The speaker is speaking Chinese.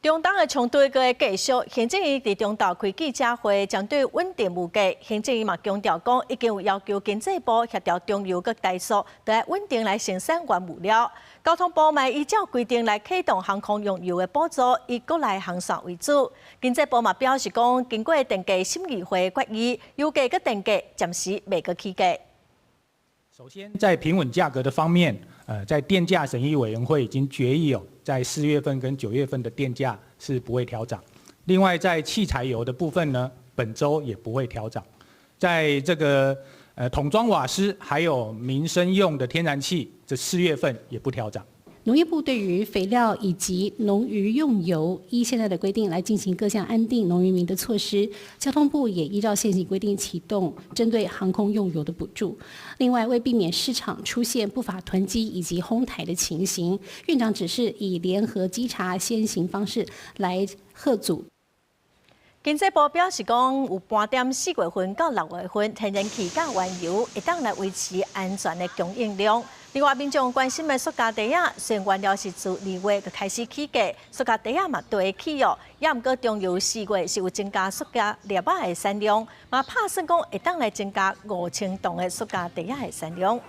中東的衝突會繼續，行政院在中島開記者會，針對穩定物價，行政院嘛強調講，已經有要求經濟部協調中油佮台塑，得來穩定來生產原物料。交通部嘛依照規定來啟動航空用油的補助，以國內航線為主。經濟部嘛表示講，經過電價審議會決議，油價佮電價暫時未個起價。首先，在平穩價格的方面，在電價審議委員會已經決議在4月份跟9月份的電價是不會調漲。另外，在汽柴油的部分呢，本週也不會調漲。在這個桶裝瓦斯還有民生用的天然氣，這4月份也不調漲。農業部對於肥料以及農漁用油，依現在的規定來進行各項安定農漁民的措施。交通部也依照現行規定啟動針對航空用油的補助。另外，為避免市場出現不法囤積以及哄抬的情形，院長指示以聯合稽查先行方式來嚇阻。經濟部表示講，有半點4月份到6月份，天然氣甲原油會當來維持安全的供應量。另外，民眾關心的塑膠袋仔，雖然原料是自2月就開始起價，塑膠袋仔嘛都會起哦。也毋過，中油4月是有增加塑膠粒仔的產量，嘛拍算講會當來增加5000噸的塑膠袋仔的產量。